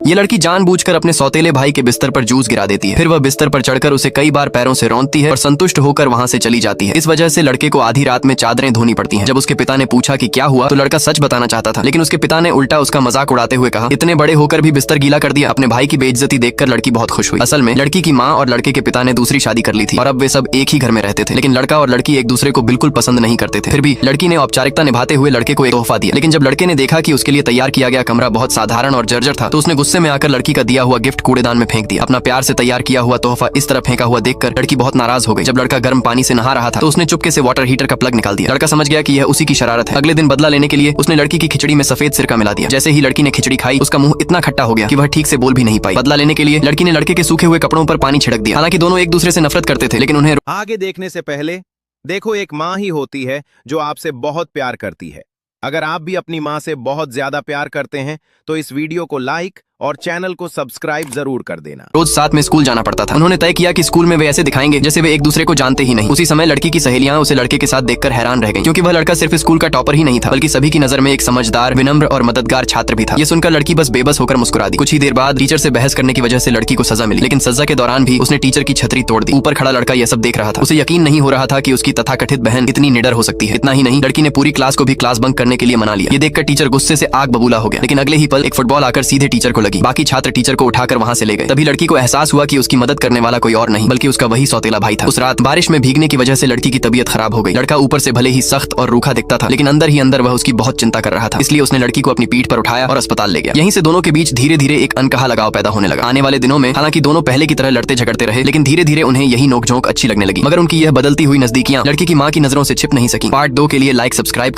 ये लड़की जानबूझकर अपने सौतेले भाई के बिस्तर पर जूस गिरा देती है। फिर वह बिस्तर पर चढ़कर उसे कई बार पैरों से रौंदती है और संतुष्ट होकर वहाँ से चली जाती है। इस वजह से लड़के को आधी रात में चादरें धोनी पड़ती हैं। जब उसके पिता ने पूछा कि क्या हुआ, तो लड़का सच बताना चाहता था, लेकिन उसके पिता ने उल्टा उसका मजाक उड़ाते हुए कहा, इतने बड़े होकर भी बिस्तर गीला कर दिया। अपने भाई की बेइज्जती देखकर लड़की बहुत खुश हुई। असल में लड़की की माँ और लड़के के पिता ने दूसरी शादी कर ली थी और अब वे सब एक ही घर में रहते थे, लेकिन लड़का और लड़की एक दूसरे को बिल्कुल पसंद नहीं करते थे। फिर भी लड़की ने औपचारिकता निभाते हुए लड़के को एक तोहफा दिया, लेकिन जब लड़के ने देखा कि उसके लिए तैयार किया गया कमरा बहुत साधारण और जर्जर था, तो उसने गुस्से में आकर लड़की का दिया हुआ गिफ्ट कूड़ेदान में फेंक दिया। अपना प्यार से तैयार किया हुआ तोहफा इस तरह फेंका हुआ देखकर लड़की बहुत नाराज हो गई। जब लड़का गर्म पानी से नहा रहा था, तो उसने चुपके से वाटर हीटर का प्लग निकाल दिया। लड़का समझ गया कि यह उसी की शरारत है। अगले दिन बदला लेने के लिए उसने लड़की की खिचड़ी में सफेद सिरका मिला दिया। जैसे ही लड़की ने खिचड़ी खाई, उसका मुंह इतना खट्टा हो गया कि वह ठीक से बोल भी नहीं पाई। बदला लेने के लिए लड़की ने लड़के के सूखे हुए कपड़ों पर पानी छिड़क दिया। हालांकि दोनों एक दूसरे से नफरत करते थे, लेकिन उन्हें आगे देखने से पहले देखो, एक माँ ही होती है जो आपसे बहुत प्यार करती है। अगर आप भी अपनी माँ से बहुत ज्यादा प्यार करते हैं तो इस वीडियो को लाइक और चैनल को सब्सक्राइब जरूर कर देना। रोज साथ में स्कूल जाना पड़ता था। उन्होंने तय किया कि स्कूल में वे ऐसे दिखाएंगे जैसे वे एक दूसरे को जानते ही नहीं। उसी समय लड़की की सहेलियां उसे लड़के के साथ देखकर हैरान रह गईं, क्योंकि वह लड़का सिर्फ स्कूल का टॉपर ही नहीं था, बल्कि सभी की नजर में एक समझदार, विनम्र और मददगार छात्र भी था। ये सुनकर लड़की बस बेबस होकर मुस्कुरा दी। कुछ ही देर बाद टीचर से बहस करने की वजह से लड़की को सजा मिली, लेकिन सजा के दौरान भी उसने टीचर की छतरी तोड़ दी। ऊपर खड़ा लड़का यह सब देख रहा था। उसे यकीन नहीं हो रहा था कि उसकी तथाकथित बहन इतनी निडर हो सकती है। इतना ही नहीं, लड़की ने पूरी क्लास को भी क्लास बंक करने के लिए मना लिया। ये देखकर टीचर गुस्से से आग बबूला हो गया, लेकिन अगले ही पल एक फुटबॉल आकर सीधे टीचर को लगी। बाकी छात्र टीचर को उठाकर वहां से ले गए। तभी लड़की को एहसास हुआ कि उसकी मदद करने वाला कोई और नहीं बल्कि उसका वही सौतेला भाई था। उस रात बारिश में भीगने की वजह से लड़की की तबीयत खराब हो गई। लड़का ऊपर से भले ही सख्त और रूखा दिखता था, लेकिन अंदर ही अंदर वह उसकी बहुत चिंता कर रहा था। इसलिए उसने लड़की को अपनी पीठ पर उठाया और अस्पताल ले गया। यहीं से दोनों के बीच धीरे धीरे एक अनकहा लगाव पैदा होने लगा। आने वाले दिनों में हालांकि दोनों पहले की तरह लड़ते झगड़ते रहे, लेकिन धीरे धीरे उन्हें यही नोकझोंक अच्छी लगने लगी। मगर उनकी यह बदलती हुई नजदीकियां लड़की की माँ की नजरों से छिप नहीं सकी। पार्ट 2 के लिए लाइक सब्सक्राइब